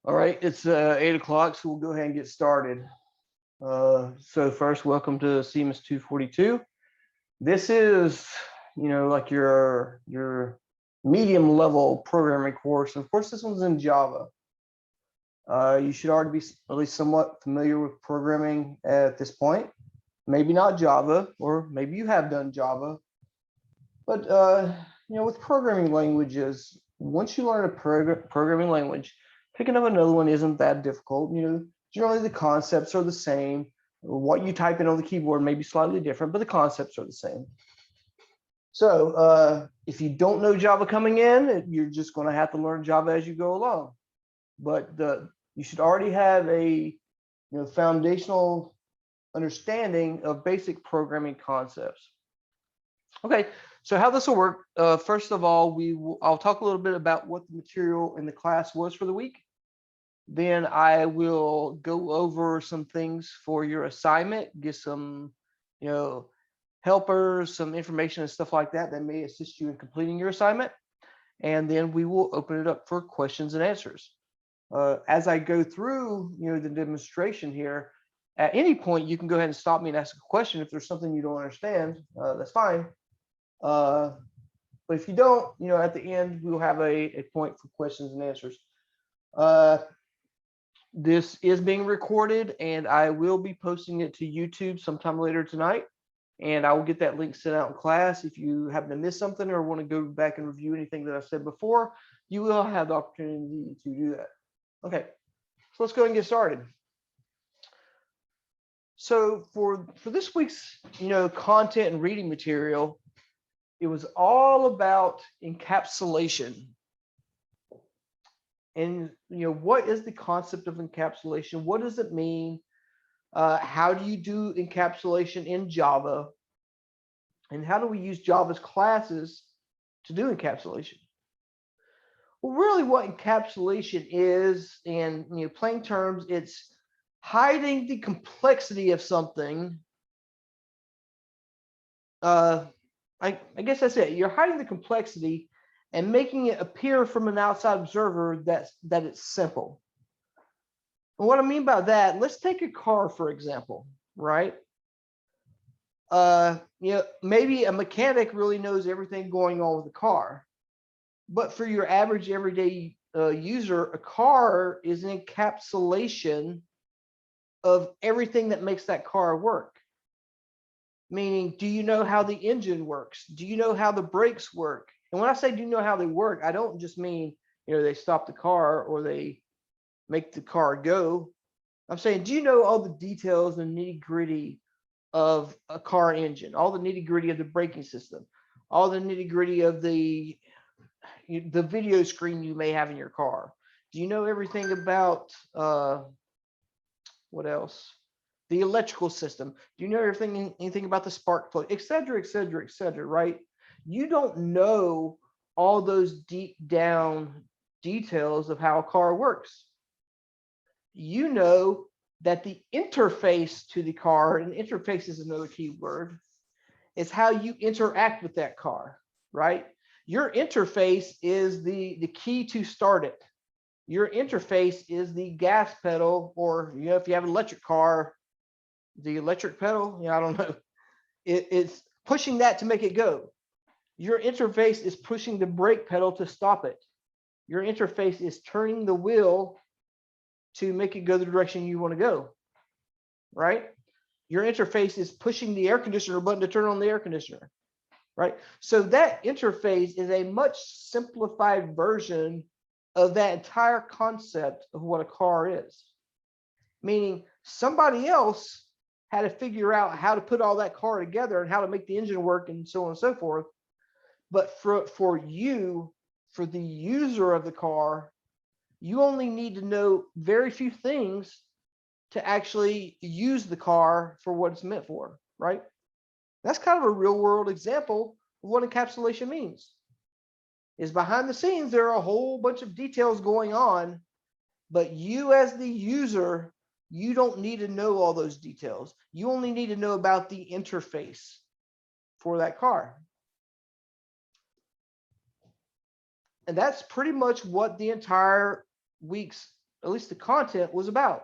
All right, it's 8 o'clock, so we'll go ahead and get started. So first, welcome to CMIS 242. This is, like your medium level programming course. Of course, this one's in Java. You should already be at least somewhat familiar with programming at this point. Maybe not Java, or maybe you have done Java. But with programming languages, once you learn a programming language, picking up another one isn't that difficult. Generally the concepts are the same. What you type in on the keyboard may be slightly different, but the concepts are the same. So if you don't know Java coming in, you're just going to have to learn Java as you go along. But you should already have a foundational understanding of basic programming concepts. Okay, so how this will work, first of all, I'll talk a little bit about what the material in the class was for the week. Then I will go over some things for your assignment, get some, helpers, some information and stuff like that may assist you in completing your assignment. And then we will open it up for questions and answers. As I go through, the demonstration here, at any point, you can go ahead and stop me and ask a question. If there's something you don't understand, that's fine. But if you don't, at the end, we'll have a point for questions and answers. This is being recorded, and I will be posting it to YouTube sometime later tonight. And I will get that link sent out in class. If you happen to miss something or want to go back and review anything that I've said before, you will have the opportunity to do that. Okay, so let's go ahead and get started. So for this week's, content and reading material, it was all about encapsulation. And, what is the concept of encapsulation? What does it mean? How do you do encapsulation in Java? And how do we use Java's classes to do encapsulation? Well, really what encapsulation is, in plain terms, it's hiding the complexity of something. I guess that's it. You're hiding the complexity and making it appear from an outside observer that it's simple. And what I mean by that, let's take a car, for example, right? Maybe a mechanic really knows everything going on with the car. But for your average everyday user, a car is an encapsulation of everything that makes that car work. Meaning, do you know how the engine works? Do you know how the brakes work? And when I say do you know how they work, I don't just mean, they stop the car or they make the car go. I'm saying, do you know all the details and nitty-gritty of a car engine, all the nitty-gritty of the braking system, all the nitty-gritty of the video screen you may have in your car? Do you know everything about what else? The electrical system? Do you know anything about the spark plug, et cetera, et cetera, et cetera, right? You don't know all those deep down details of how a car works. You know that the interface to the car, and interface is another key word, is how you interact with that car, right? Your interface is the key to start it. Your interface is the gas pedal, or if you have an electric car, the electric pedal, I don't know. It's pushing that to make it go. Your interface is pushing the brake pedal to stop it. Your interface is turning the wheel to make it go the direction you want to go, right? Your interface is pushing the air conditioner button to turn on the air conditioner, right? So that interface is a much simplified version of that entire concept of what a car is. Meaning somebody else had to figure out how to put all that car together and how to make the engine work and so on and so forth. But for you, for the user of the car, you only need to know very few things to actually use the car for what it's meant for, right? That's kind of a real world example of what encapsulation means. Is behind the scenes, there are a whole bunch of details going on, but you as the user, you don't need to know all those details. You only need to know about the interface for that car. And that's pretty much what the entire week's at least the content was about,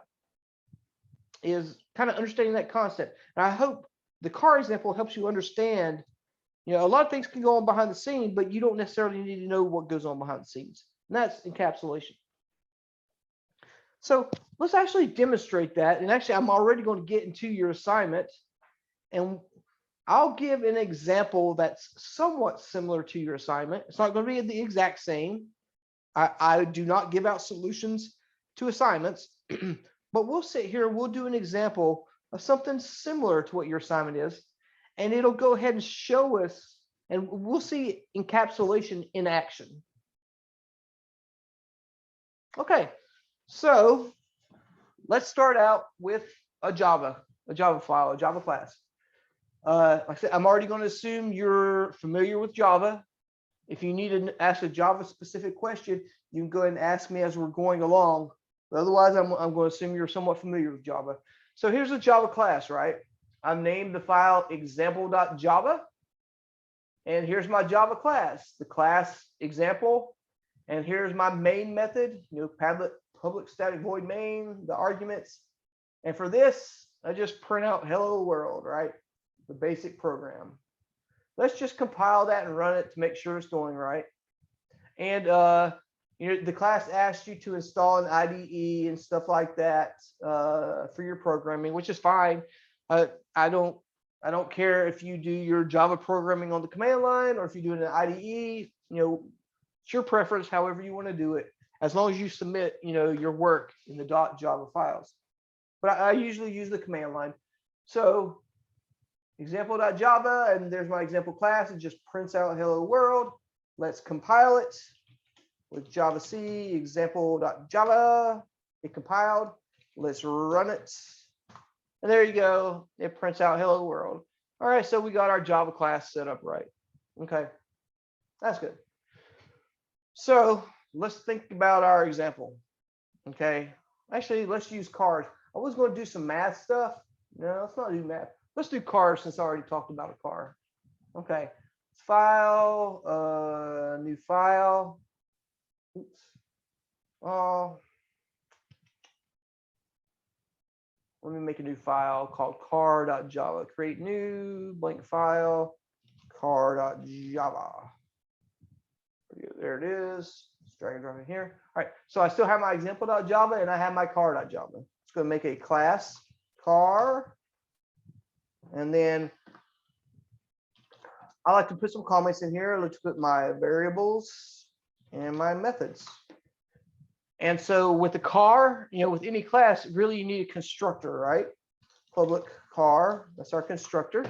is kind of understanding that concept. And I hope the car example helps you understand, a lot of things can go on behind the scene, but you don't necessarily need to know what goes on behind the scenes. And that's encapsulation. So let's actually demonstrate that. And actually, I'm already going to get into your assignment. And I'll give an example that's somewhat similar to your assignment. It's not going to be the exact same. I do not give out solutions to assignments, but we'll sit here and we'll do an example of something similar to what your assignment is. And it'll go ahead and show us, and we'll see encapsulation in action. Okay, so let's start out with a Java file, a Java class. Like I said, I'm already going to assume you're familiar with Java. If you need to ask a Java specific question, you can go ahead and ask me as we're going along. But otherwise, I'm going to assume you're somewhat familiar with Java. So here's a Java class, right? I've named the file example.java. And here's my Java class, the class example. And here's my main method, public static void main, the arguments. And for this, I just print out hello world, right? The basic program. Let's just compile that and run it to make sure it's doing right. And the class asks you to install an IDE and stuff like that for your programming, which is fine. I don't care if you do your Java programming on the command line or if you do it in an IDE. It's your preference, however you want to do it, as long as you submit your work in the .java files. But I usually use the command line. So example.java, and there's my example class. It just prints out hello world. Let's compile it with javac example.java. It compiled. Let's run it. And there you go. It prints out hello world. All right, so we got our Java class set up right. Okay, that's good. So let's think about our example. Okay, actually, let's use cars. I was going to do some math stuff. No, let's not do math. Let's do cars since I already talked about a car. Okay, file, new file. Oops. Let me make a new file called car.java. Create new blank file, car.java. There it is. Let's drag and drop it here. All right, so I still have my example.java and I have my car.java. It's going to make a class car. And then I like to put some comments in here. Let's put my variables and my methods. And so with the car, with any class, really you need a constructor, right? Public car, that's our constructor.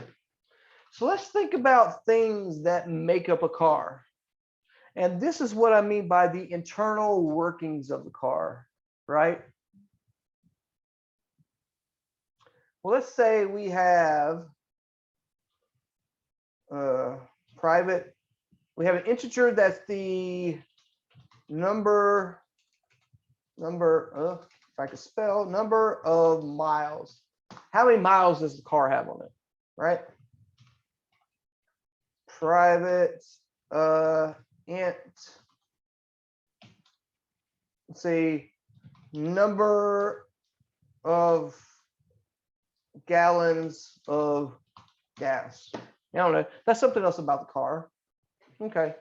So let's think about things that make up a car. And this is what I mean by the internal workings of the car, right? Well, let's say we have private, we have an integer that's the number, if I could spell, number of miles. How many miles does the car have on it, right? Private int, let's say number of gallons of gas. I don't know. That's something else about the car. Okay.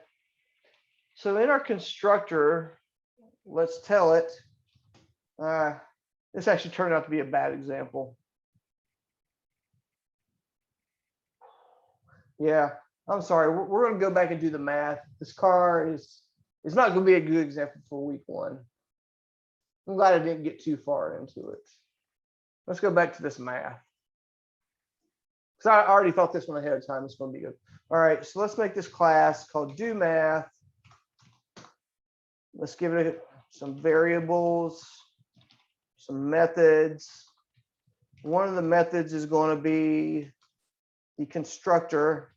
So in our constructor, let's tell it. This actually turned out to be a bad example. Yeah, I'm sorry. We're going to go back and do the math. This car is not going to be a good example for week one. I'm glad I didn't get too far into it. Let's go back to this math. Because I already thought this one ahead of time. It's going to be good. All right, so let's make this class called do math. Let's give it some variables, some methods. One of the methods is going to be the constructor.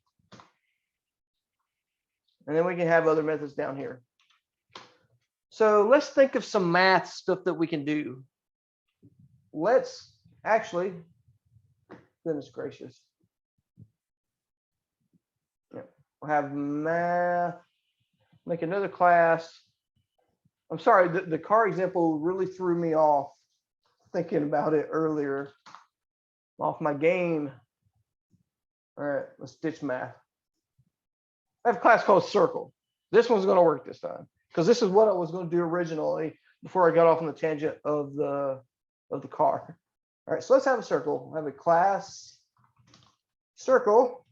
And then we can have other methods down here. So let's think of some math stuff that we can do. Let's actually, goodness gracious. Yeah, we'll have math, make another class. I'm sorry, the car example really threw me off thinking about it earlier. Off my game. All right, let's ditch math. I have a class called Circle. This one's going to work this time because this is what I was going to do originally before I got off on the tangent of the car. All right, so let's have a circle. We'll have a class circle.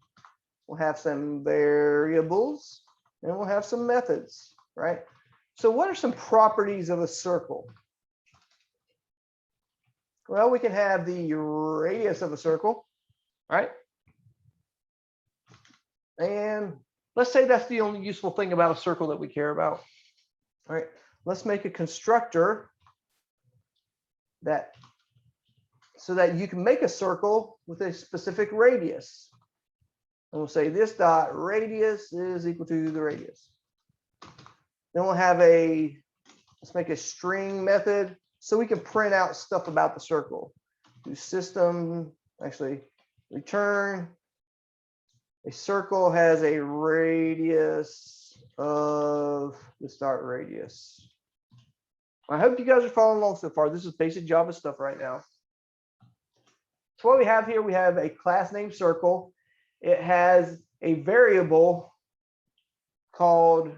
We'll have some variables and we'll have some methods, right? So what are some properties of a circle? Well, we can have the radius of a circle, right? And let's say that's the only useful thing about a circle that we care about. All right, let's make a constructor that so that you can make a circle with a specific radius. And we'll say this dot radius is equal to the radius. Then we'll have let's make a string method so we can print out stuff about the circle. Do system, actually return. A circle has a radius of this dot radius. I hope you guys are following along so far. This is basic Java stuff right now. So what we have here, we have a class named circle. It has a variable called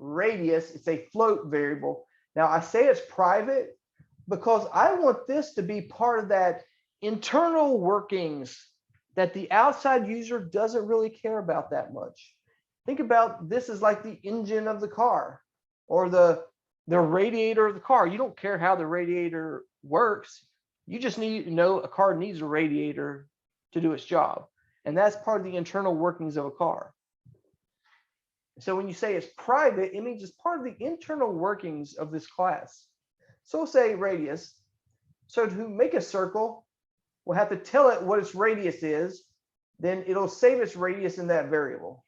radius. It's a float variable. Now I say it's private because I want this to be part of that internal workings that the outside user doesn't really care about that much. Think about this as like the engine of the car or the radiator of the car. You don't care how the radiator works. You just need to know a car needs a radiator to do its job. And that's part of the internal workings of a car. So when you say it's private, it means it's part of the internal workings of this class. So we'll say radius. So to make a circle, we'll have to tell it what its radius is. Then it'll save its radius in that variable.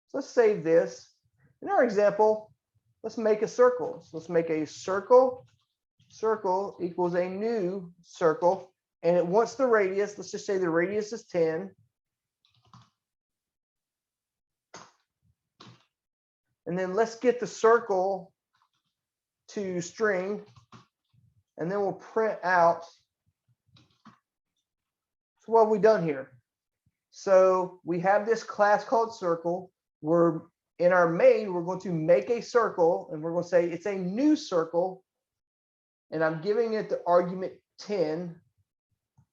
So let's save this. In our example, let's make a circle. So let's make a circle. Circle equals a new circle. And it wants the radius. Let's just say the radius is 10. And then let's get the circle to string. And then we'll print out. So what have we done here? So we have this class called circle. We're in our main, we're going to make a circle and we're going to say it's a new circle. And I'm giving it the argument 10.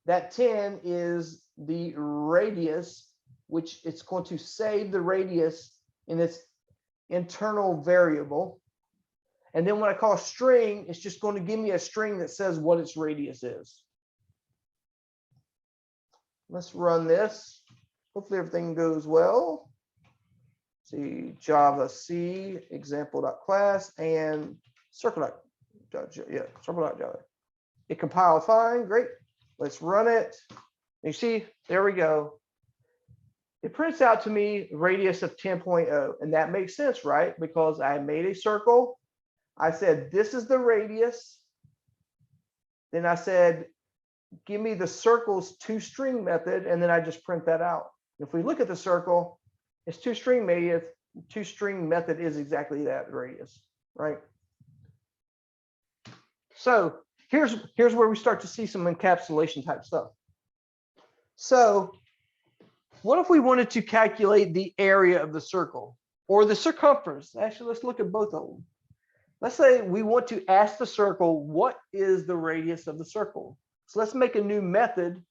That 10 is the radius, which it's going to save the radius in its internal variable. And then when I call string, it's just going to give me a string that says what its radius is. Let's run this. Hopefully everything goes well. See Java C example.class and circle.java. It compiled fine. Great. Let's run it. You see, there we go. It prints out to me radius of 10.0. And that makes sense, right? Because I made a circle. I said, this is the radius. Then I said, give me the circle's toString method. And then I just print that out. If we look at the circle, its toString method is exactly that radius, right? So here's where we start to see some encapsulation type stuff. So what if we wanted to calculate the area of the circle or the circumference? Actually, let's look at both of them. Let's say we want to ask the circle, what is the radius of the circle? So let's make a new method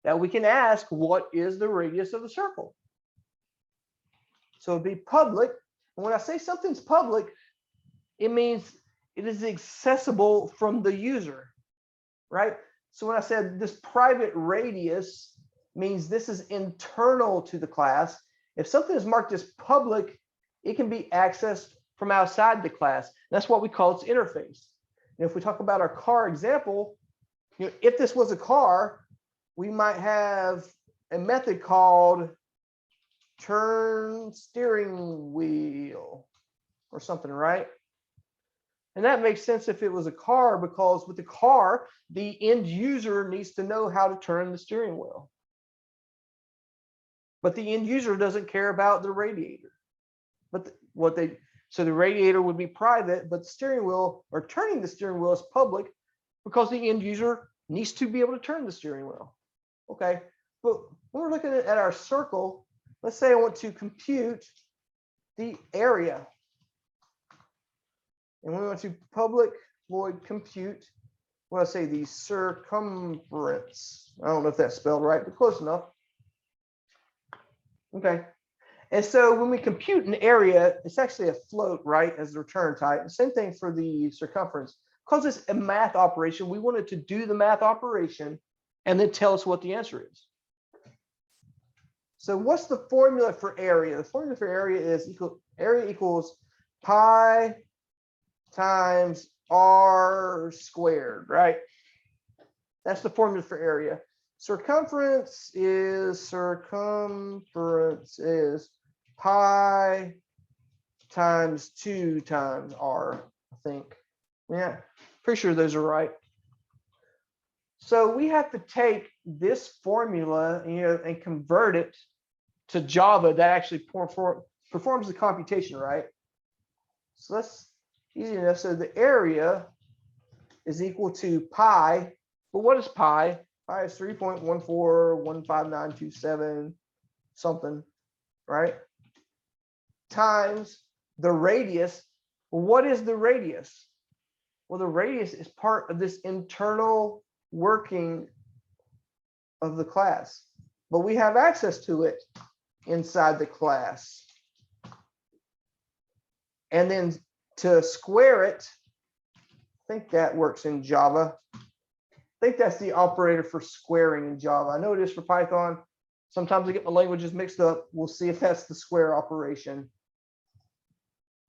that we can ask, what is the radius of the circle? So it'd be public. And when I say something's public, it means it is accessible from the user, right? So when I said this private radius means this is internal to the class. If something is marked as public, it can be accessed from outside the class. That's what we call its interface. And if we talk about our car example, if this was a car, we might have a method called turn steering wheel or something, right? And that makes sense if it was a car, because with the car, the end user needs to know how to turn the steering wheel. But the end user doesn't care about the radiator. But what they So the radiator would be private, but the steering wheel or turning the steering wheel is public because the end user needs to be able to turn the steering wheel. Okay, but when we're looking at our circle, let's say I want to compute the area. And we want to public void compute, well, I say the circumference. I don't know if that's spelled right, but close enough. Okay. And so when we compute an area, it's actually a float, right, as the return type. The same thing for the circumference. Because it's a math operation, we wanted to do the math operation and then tell us what the answer is. So what's the formula for area? The formula for area is area equals pi times r squared, right? That's the formula for area. Circumference is pi times 2 times r, I think. Yeah, pretty sure those are right. So we have to take this formula, and convert it to Java that actually performs the computation, right? So that's easy enough. So the area is equal to pi. But what is pi? Pi is 3.1415927 something, right? Times the radius. Well, what is the radius? Well, the radius is part of this internal working of the class, but we have access to it inside the class. And then to square it, I think that works in Java. I think that's the operator for squaring in Java. I know it is for Python. Sometimes I get my languages mixed up. We'll see if that's the square operation.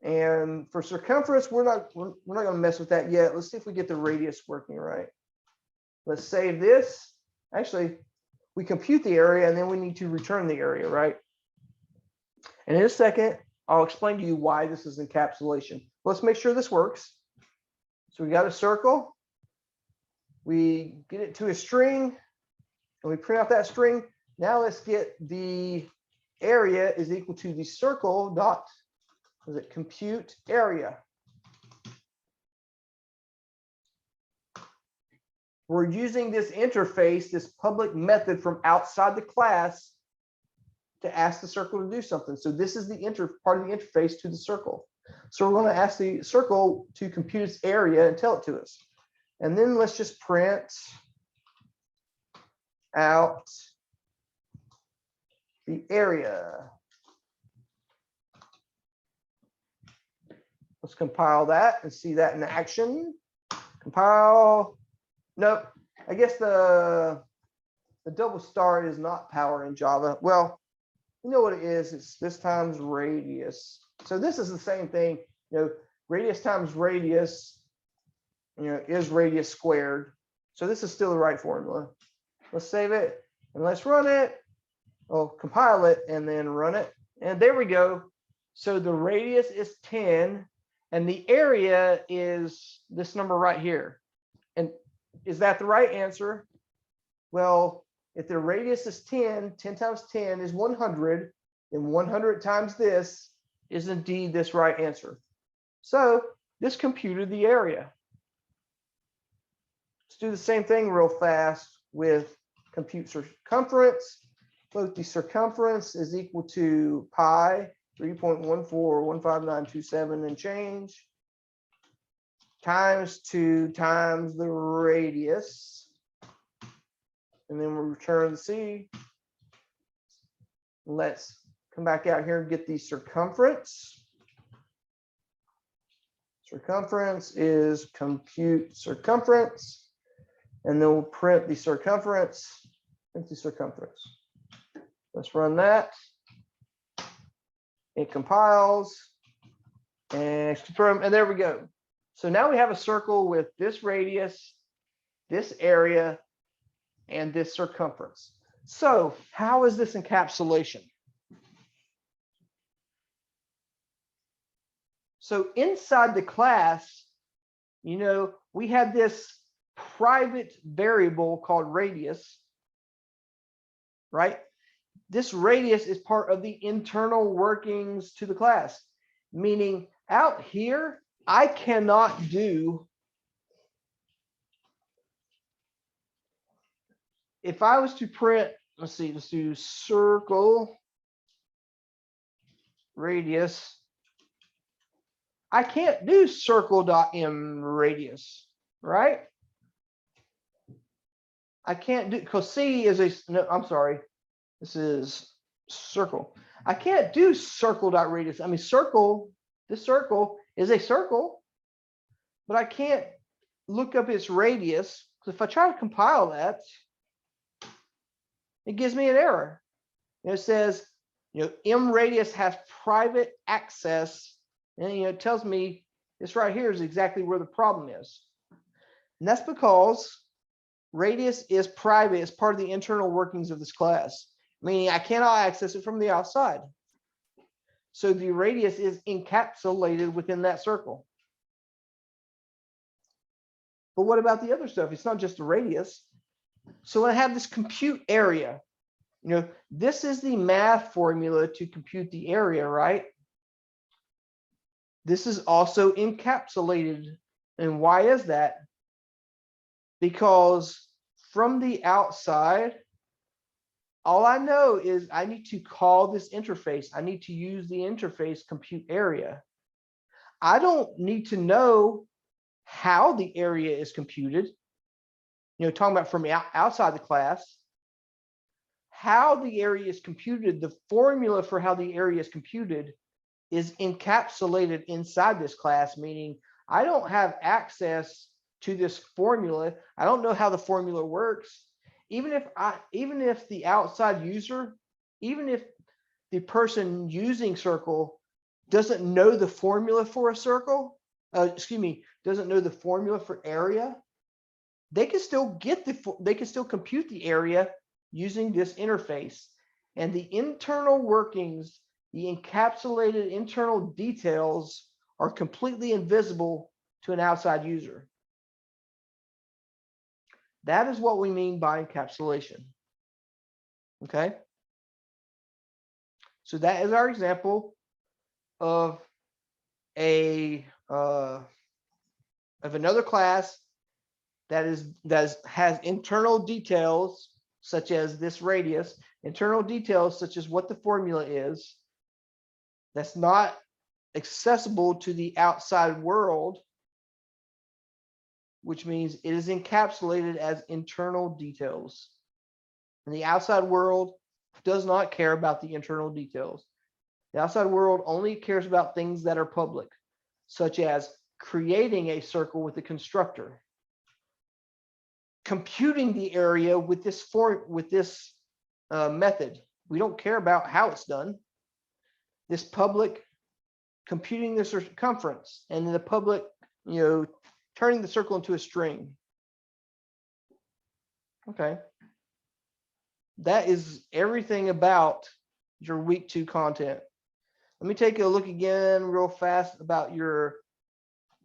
And for circumference, we're not going to mess with that yet. Let's see if we get the radius working right. Let's save this. Actually, we compute the area and then we need to return the area, right? And in a second, I'll explain to you why this is encapsulation. Let's make sure this works. So we got a circle. We get it to a string and we print out that string. Now let's get the area is equal to the circle dot, is it compute area. We're using this interface, this public method from outside the class to ask the circle to do something. So this is the part of the interface to the circle. So we're going to ask the circle to compute its area and tell it to us. And then let's just print out the area. Let's compile that and see that in action. Compile. Nope. I guess the double star is not power in Java. Well, you know what it is. It's this times radius. So this is the same thing. Radius times radius, is radius squared. So this is still the right formula. Let's save it and let's run it. I'll compile it and then run it. And there we go. So the radius is 10 and the area is this number right here. And is that the right answer? Well, if the radius is 10, 10 times 10 is 100, and 100 times this is indeed this right answer. So this computed the area. Let's do the same thing real fast with compute circumference. Both the circumference is equal to pi 3.1415927 and change times 2 times the radius, and then we'll return the C. Let's come back out here and get the circumference. Circumference is compute circumference, and then we'll print the circumference. Print the circumference. Let's run that. It compiles and confirm, and there we go. So now we have a circle with this radius, this area, and this circumference. So how is this encapsulation? So inside the class, we had this private variable called radius, right? This radius is part of the internal workings to the class, meaning Out here, I cannot do, if I was to print, let's see, let's do circle radius. I can't do circle.m radius, right? I can't do, because C is a, no, I'm sorry, this is circle. I can't do circle.radius. I mean, circle, this circle is a circle, but I can't look up its radius. Because if I try to compile that, it gives me an error. It says, M radius has private access, and it tells me this right here is exactly where the problem is. And that's because radius is private, it's part of the internal workings of this class, meaning I cannot access it from the outside. So the radius is encapsulated within that circle. But what about the other stuff? It's not just the radius. So when I have this compute area, this is the math formula to compute the area, right? This is also encapsulated. And why is that? Because from the outside, all I know is I need to call this interface. I need to use the interface compute area. I don't need to know how the area is computed. Talking about from outside the class, how the area is computed, the formula for how the area is computed is encapsulated inside this class, meaning I don't have access to this formula. I don't know how the formula works. Even if the outside user, even if the person using circle doesn't know the formula for a circle, doesn't know the formula for area, they can still compute the area using this interface. And the internal workings, the encapsulated internal details are completely invisible to an outside user. That is what we mean by encapsulation. Okay. So that is our example of another class that has internal details such as this radius, internal details such as what the formula is, that's not accessible to the outside world, which means it is encapsulated as internal details. And the outside world does not care about the internal details. The outside world only cares about things that are public, such as creating a circle with a constructor, computing the area with this method. We don't care about how it's done. This public computing the circumference, and then the public, turning the circle into a string. Okay. That is everything about your week 2 content. Let me take a look again real fast about your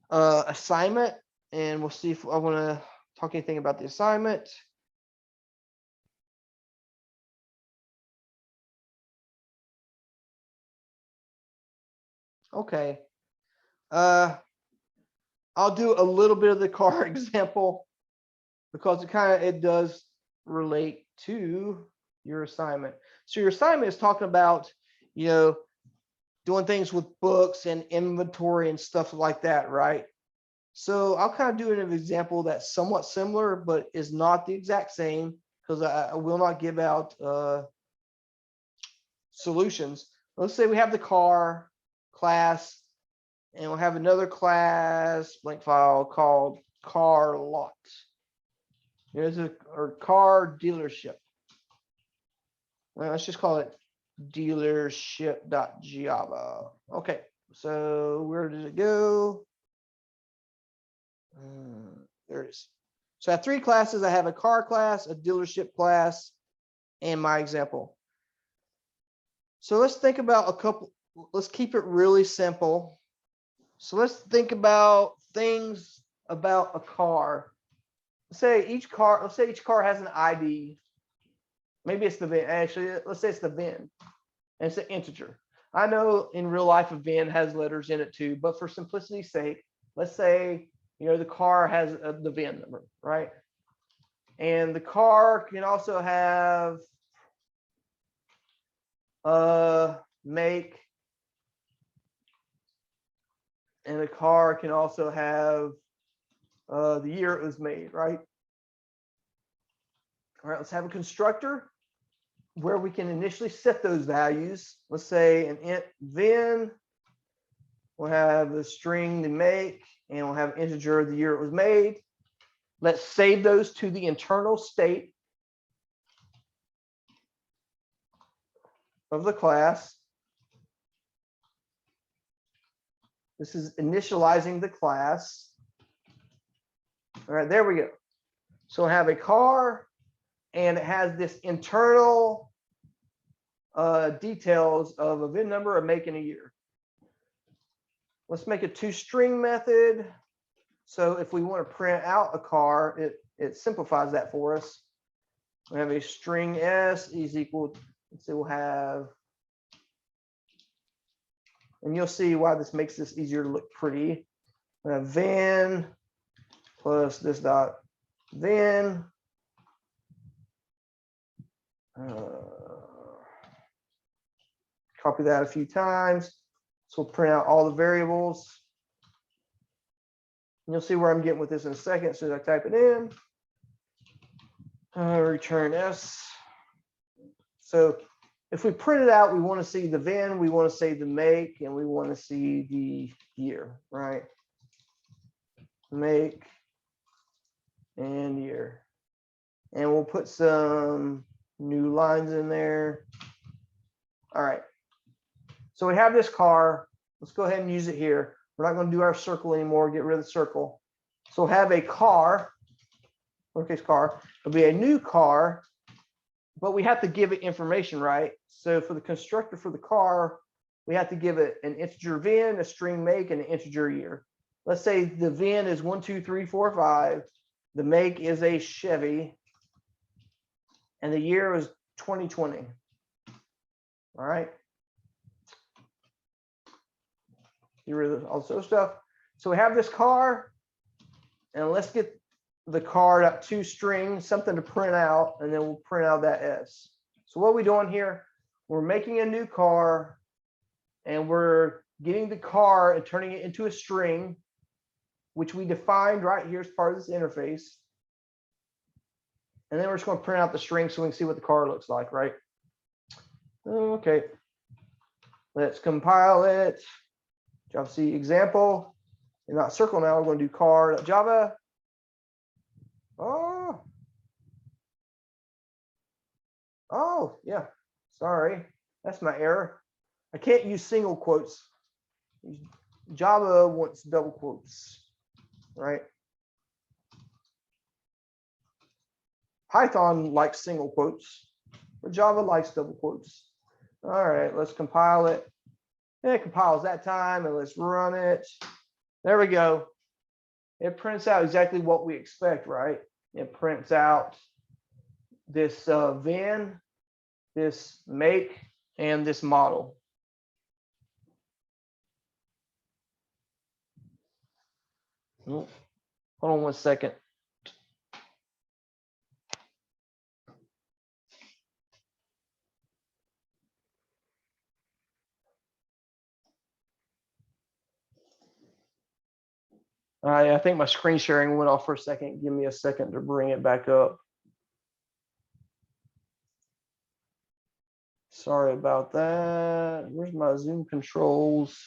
assignment, and we'll see if I want to talk anything about the assignment. Okay. I'll do a little bit of the car example because it does relate to your assignment. So your assignment is talking about, doing things with books and inventory and stuff like that, right? So I'll kind of do an example that's somewhat similar, but is not the exact same, because I will not give out solutions. Let's say we have the car class, and we'll have another class blank file called car lot. There's a car dealership. Well, let's just call it dealership.java. Okay, so where did it go? There it is. So I have 3 classes. I have a car class, a dealership class, and my example. So let's think about let's keep it really simple. So let's think about things about a car. Let's say each car has an ID. Maybe it's the VIN. Actually, let's say it's the VIN, and it's an integer. I know in real life a VIN has letters in it too, but for simplicity's sake, let's say, the car has the VIN number, right? And the car can also have make, and the car can also have the year it was made, right? All right, let's have a constructor where we can initially set those values. Let's say an int VIN, we'll have the string the make, and we'll have integer the year it was made. Let's save those to the internal state of the class. This is initializing the class. All right, there we go. So I have a car, and it has this internal details of a VIN number, a make, and a year. Let's make a toString method. So if we want to print out a car, it simplifies that for us. We have a string s is equal, let's see, we'll have, and you'll see why this makes this easier to look pretty. We have VIN plus this dot VIN. Copy that a few times. So we'll print out all the variables. And you'll see where I'm getting with this in a second as soon as I type it in. Return S. So if we print it out, we want to see the VIN, we want to see the make, and we want to see the year, right? Make and year. And we'll put some new lines in there. All right. So we have this car. Let's go ahead and use it here. We're not going to do our circle anymore. Get rid of the circle. So we'll have a car, lowercase car. It'll be a new car, but we have to give it information, right? So for the constructor for the car, we have to give it an integer VIN, a string make, and an integer year. Let's say the VIN is 1, 2, 3, 4, 5. The make is a Chevy, and the year is 2020. All right. Get rid of all this stuff. So we have this car, and let's get the car up toString, something to print out, and then we'll print out that S. So what are we doing here? We're making a new car, and we're getting the car and turning it into a string, which we defined right here as part of this interface. And then we're just going to print out the string so we can see what the car looks like, right? Okay. Let's compile it. Java C example. And not circle now. We're going to do car.java. Oh, yeah. Sorry. That's my error. I can't use single quotes. Java wants double quotes, right? Python likes single quotes, but Java likes double quotes. All right, let's compile it. It compiles that time, and let's run it. There we go. It prints out exactly what we expect, right? It prints out this VIN, this make, and this model. Hold on one second. All right, I think my screen sharing went off for a second. Give me a second to bring it back up. Sorry about that. Where's my Zoom controls?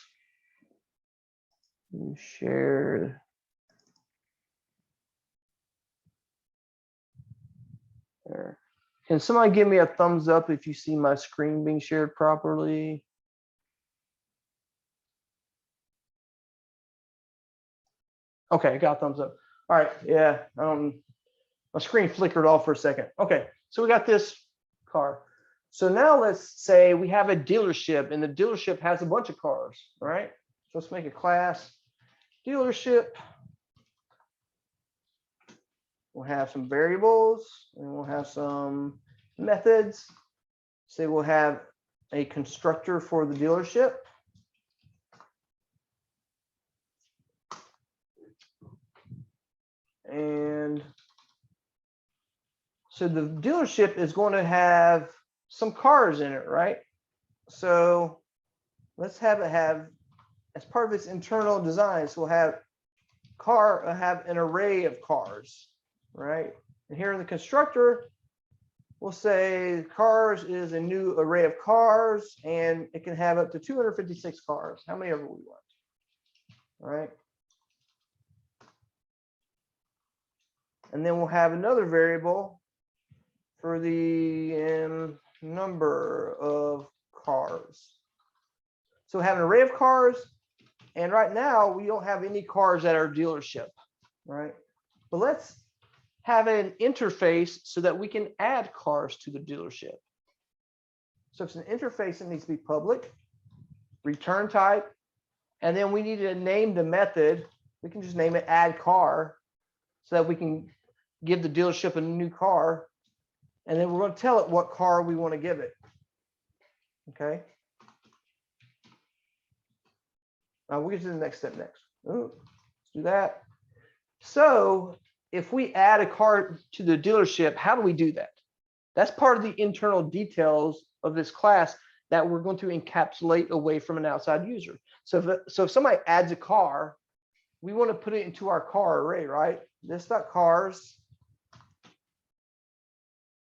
Shared. There. Can somebody give me a thumbs up if you see my screen being shared properly? Okay, got a thumbs up. All right, yeah. My screen flickered off for a second. Okay, so we got this car. So now let's say we have a dealership, and the dealership has a bunch of cars, all right? So let's make a class dealership. We'll have some variables, and we'll have some methods. Say we'll have a constructor for the dealership. And so the dealership is going to have some cars in it, right? So let's have it have, as part of its internal design, so we'll have an array of cars, right? And here in the constructor, we'll say cars is a new array of cars, and it can have up to 256 cars, how many ever we want, all right? And then we'll have another variable for the number of cars. So we have an array of cars, and right now we don't have any cars at our dealership, right? But let's have an interface so that we can add cars to the dealership. So it's an interface that needs to be public, return type, and then we need to name the method. We can just name it add car so that we can give the dealership a new car. And then we're going to tell it what car we want to give it. Okay. Now we'll get to the next step next. Ooh, let's do that. So if we add a car to the dealership, how do we do that? That's part of the internal details of this class that we're going to encapsulate away from an outside user. So if somebody adds a car, we want to put it into our car array, right? This.cars.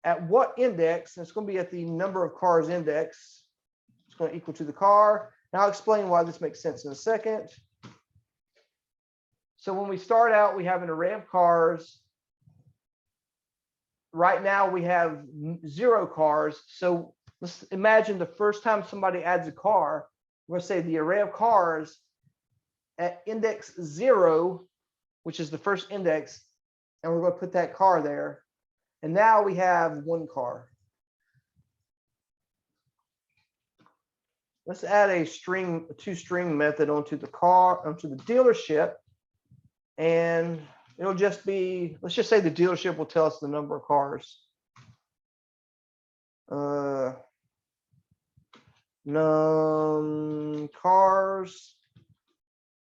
At what index? It's going to be at the number of cars index. It's going to equal to the car. Now I'll explain why this makes sense in a second. So when we start out, we have an array of cars. Right now we have 0 cars. So let's imagine the first time somebody adds a car, we're going to say the array of cars at index 0, which is the first index, and we're going to put that car there. And now we have 1 car. Let's add a toString method onto the dealership. And it'll just be, let's just say the dealership will tell us the number of cars. Num cars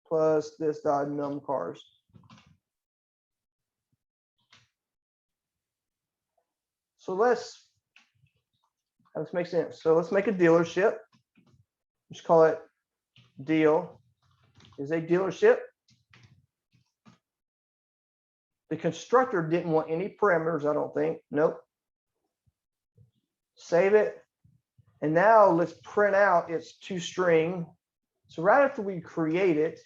plus this dot num cars. So let's make sense. So let's make a dealership. Just call it deal is a dealership. The constructor didn't want any parameters, I don't think. Nope. Save it. And now let's print out its toString. So right after we create it,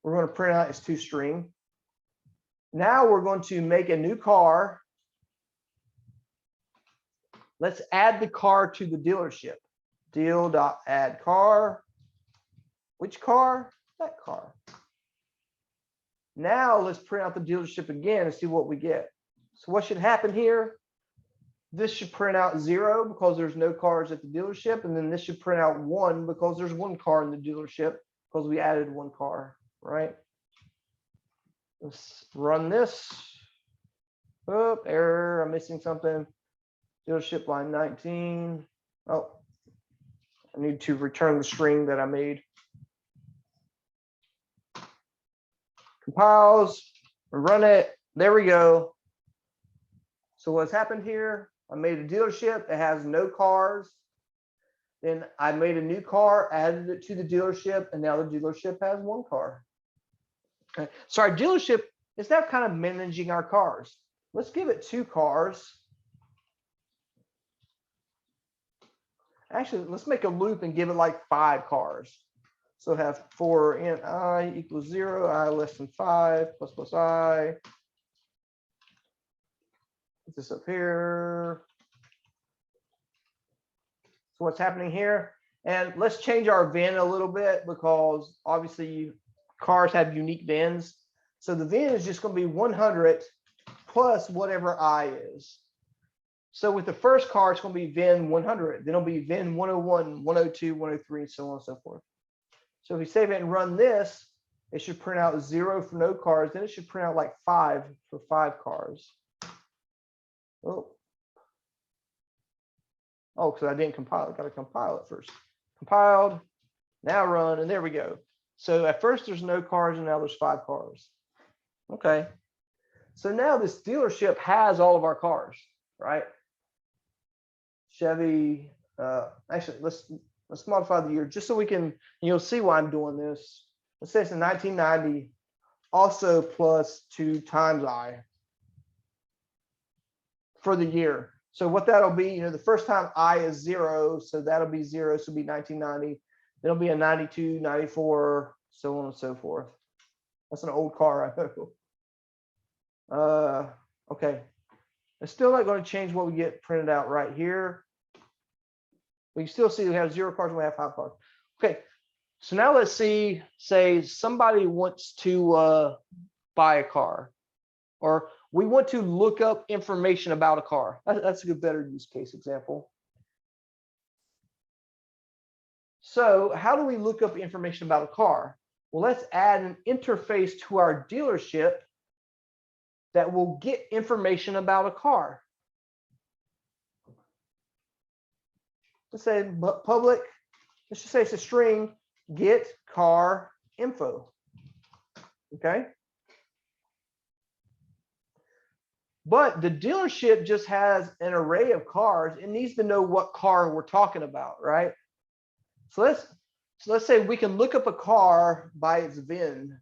we're going to print out its toString. Now we're going to make a new car. Let's add the car to the dealership. Deal.add car. Which car? That car. Now let's print out the dealership again and see what we get. So what should happen here? This should print out 0 because there's no cars at the dealership. And then this should print out 1 because there's 1 car in the dealership because we added 1 car, right? Let's run this. Oh, error, I'm missing something. Dealership line 19. Oh, I need to return the string that I made. Compiles, run it. There we go. So what's happened here? I made a dealership that has no cars. Then I made a new car, added it to the dealership, and now the dealership has 1 car. Okay. So our dealership is now kind of managing our cars. Let's give it 2 cars. Actually, let's make a loop and give it like 5 cars. So have for in I equals 0, I less than 5, plus I. Put this up here. So what's happening here? And let's change our VIN a little bit because obviously cars have unique VINs. So the VIN is just going to be 100 plus whatever I is. So with the first car, it's going to be VIN 100. Then it'll be VIN 101, 102, 103, and so on and so forth. So if we save it and run this, it should print out 0 for no cars. Then it should print out like 5 for 5 cars. Oh. Oh, because I didn't compile it. Got to compile it first. Compiled. Now run, and there we go. So at first there's no cars, and now there's 5 cars. Okay. So now this dealership has all of our cars, right? Chevy. Actually, let's modify the year just so we can. You'll see why I'm doing this. Let's say it's a 1990, also plus 2 times I for the year. So what that'll be, the first time I is 0, so that'll be 0, so it'll be 1990. Then it'll be a 92, 94, so on and so forth. That's an old car, I know. Okay. It's still not going to change what we get printed out right here. We still see we have 0 cars and we have 5 cars. Okay. So now let's see, say somebody wants to buy a car, or we want to look up information about a car. That's a good, better use case example. So how do we look up information about a car? Well, let's add an interface to our dealership that will get information about a car. Let's say public, let's just say it's a string, get car info. Okay. But the dealership just has an array of cars. It needs to know what car we're talking about, right? So let's say we can look up a car by its VIN.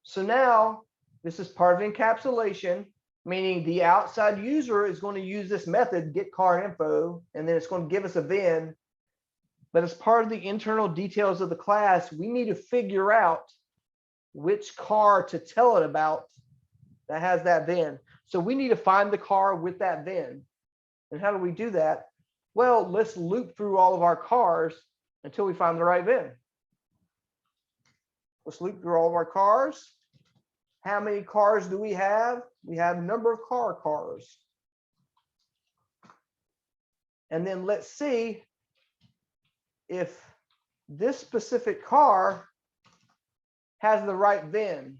So now this is part of encapsulation, meaning the outside user is going to use this method, get car info, and then it's going to give us a VIN. But as part of the internal details of the class, we need to figure out which car to tell it about that has that VIN. So we need to find the car with that VIN. And how do we do that? Well, let's loop through all of our cars until we find the right VIN. Let's loop through all of our cars. How many cars do we have? We have a number of cars. And then let's see if this specific car has the right VIN.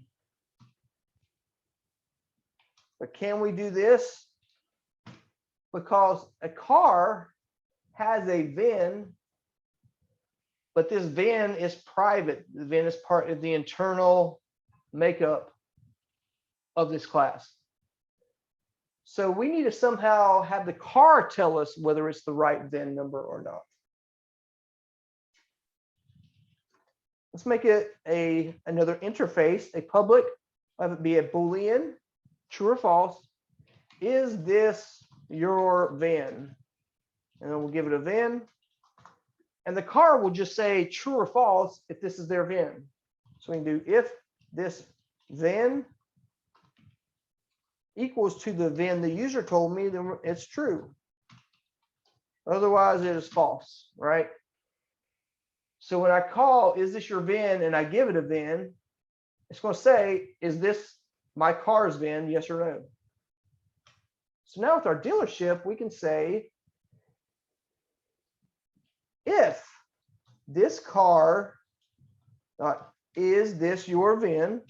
But can we do this? Because a car has a VIN, but this VIN is private. The VIN is part of the internal makeup of this class. So we need to somehow have the car tell us whether it's the right VIN number or not. Let's make it another interface, a public, have it be a Boolean, true or false. Is this your VIN? And then we'll give it a VIN. And the car will just say true or false if this is their VIN. So we can do if this VIN equals to the VIN the user told me, then it's true. Otherwise, it is false, right? So when I call, is this your VIN, and I give it a VIN, it's going to say, is this my car's VIN, yes or no? So now with our dealership, we can say, if this car, is this your VIN,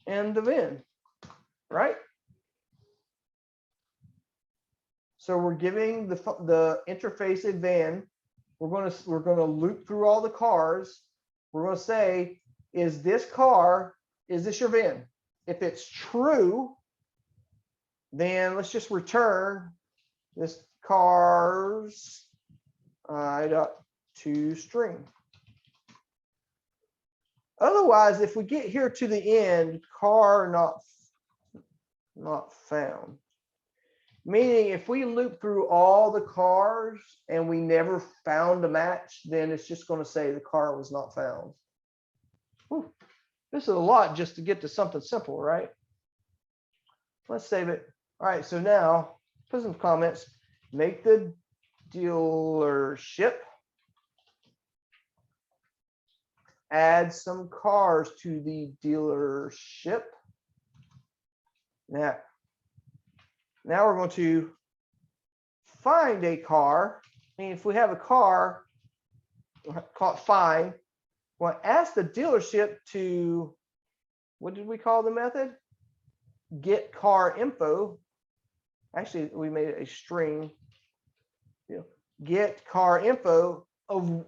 and the VIN, right? So we're giving the interface a VIN. We're going to loop through all the cars. We're going to say, is this your VIN? If it's true, then let's just return this car's I.toString. Otherwise, if we get here to the end, car not found. Meaning if we loop through all the cars and we never found a match, then it's just going to say the car was not found. Whew. This is a lot just to get to something simple, right? Let's save it. All right, so now put some comments. Make the dealership add some cars to the dealership. Now we're going to find a car. I mean, if we have a car, we'll call it find. We'll ask the dealership to, what did we call the method? get car info. Actually, we made it a string. Get car info of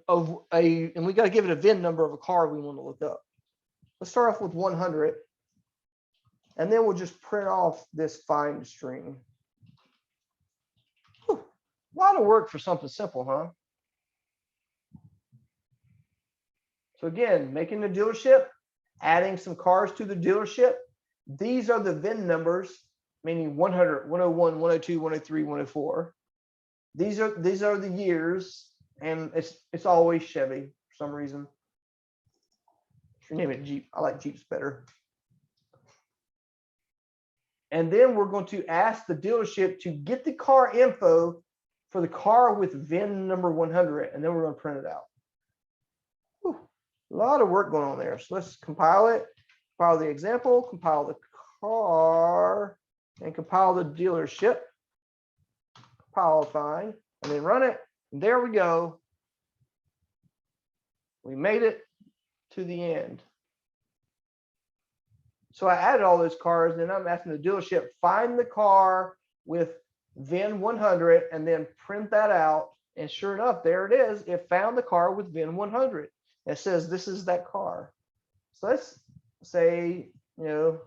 a, and we got to give it a VIN number of a car we want to look up. Let's start off with 100, and then we'll just print off this find string. Whew, a lot of work for something simple, huh? So again, making the dealership, adding some cars to the dealership. These are the VIN numbers, meaning 100, 101, 102, 103, 104. These are the years, and it's always Chevy for some reason. Should name it Jeep. I like Jeeps better. And then we're going to ask the dealership to get the car info for the car with VIN number 100, and then we're going to print it out. Whew, a lot of work going on there. So let's compile it, compile the example, compile the car, and compile the dealership. Compile fine, and then run it. And there we go. We made it to the end. So I added all those cars, and then I'm asking the dealership, find the car with VIN 100, and then print that out. And sure enough, there it is. It found the car with VIN 100. It says this is that car. So let's say, VIN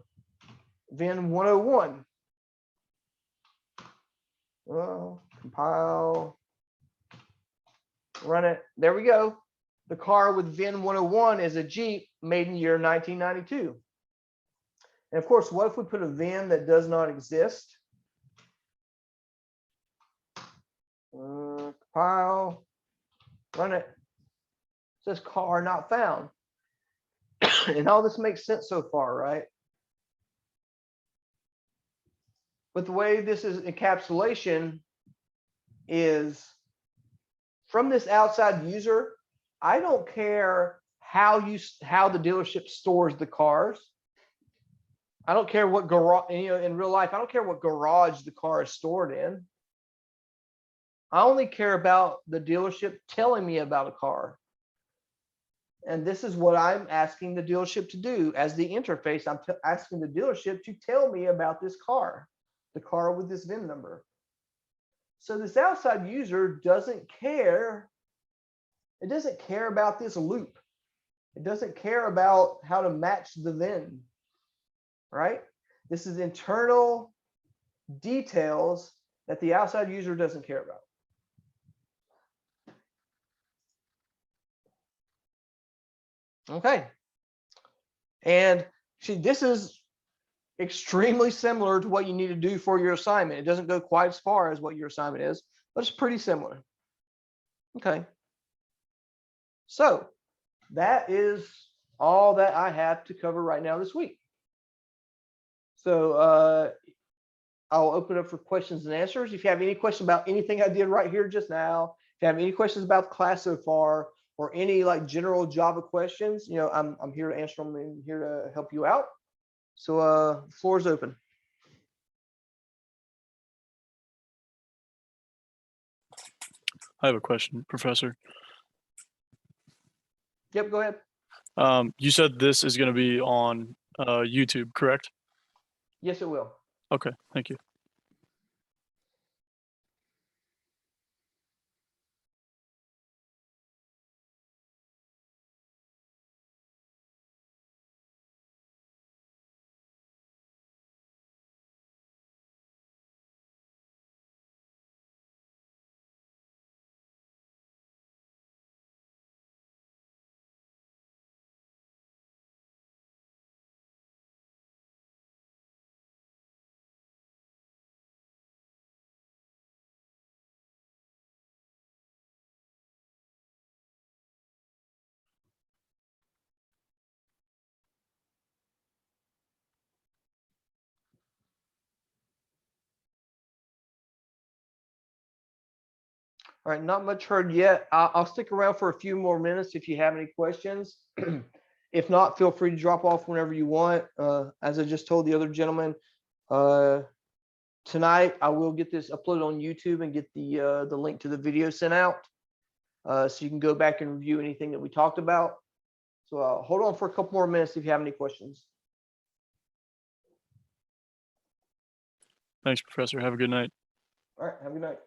101. Well, compile, run it. There we go. The car with VIN 101 is a Jeep made in the year 1992. And of course, what if we put a VIN that does not exist? Compile, run it. It says car not found. And all this makes sense so far, right? But the way this is encapsulation is from this outside user, I don't care how the dealership stores the cars. I don't care what garage, in real life, I don't care what garage the car is stored in. I only care about the dealership telling me about a car. And this is what I'm asking the dealership to do. As the interface, I'm asking the dealership to tell me about this car, the car with this VIN number. So this outside user doesn't care. It doesn't care about this loop. It doesn't care about how to match the VIN, right? This is internal details that the outside user doesn't care about. Okay. And see, this is extremely similar to what you need to do for your assignment. It doesn't go quite as far as what your assignment is, but it's pretty similar. Okay. So that is all that I have to cover right now this week. So I'll open up for questions and answers. If you have any questions about anything I did right here just now, if you have any questions about the class so far, or any like general Java questions, I'm here to answer them and here to help you out. So the floor is open. I have a question, Professor. Yep, go ahead. You said this is going to be on YouTube, correct? Yes, it will. Okay, thank you. All right, not much heard yet. I'll stick around for a few more minutes if you have any questions. If not, feel free to drop off whenever you want. As I just told the other gentleman, tonight I will get this uploaded on YouTube and get the link to the video sent out, so you can go back and review anything that we talked about. So hold on for a couple more minutes if you have any questions. Thanks, Professor. Have a good night. All right, have a good night.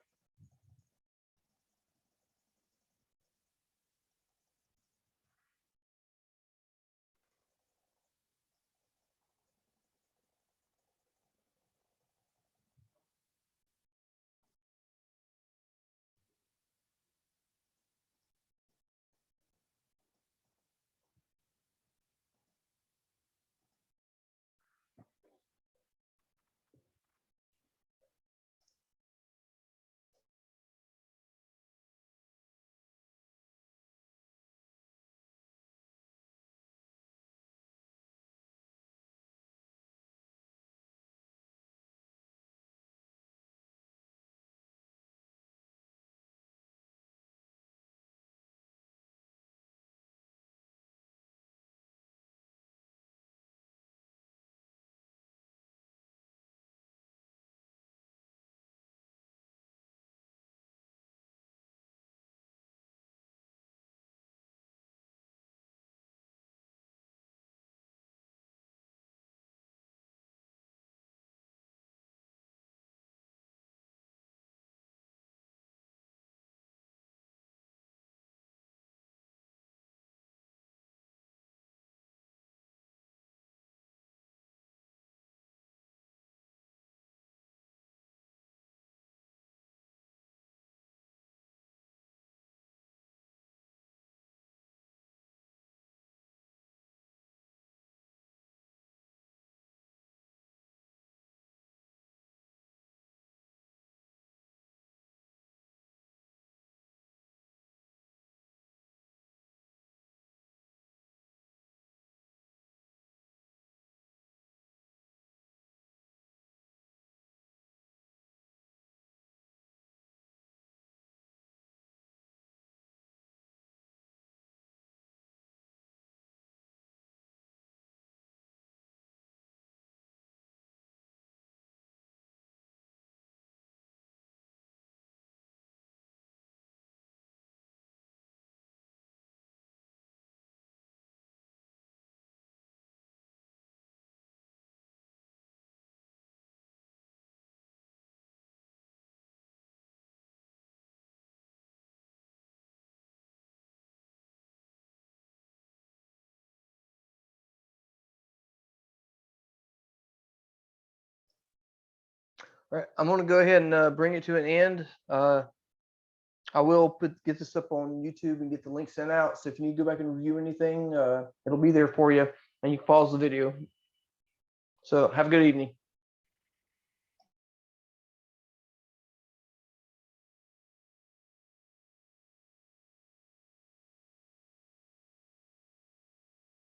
All right, I'm going to go ahead and bring it to an end. I will get this up on YouTube and get the link sent out. So if you need to go back and review anything, it'll be there for you, and you can pause the video. So have a good evening.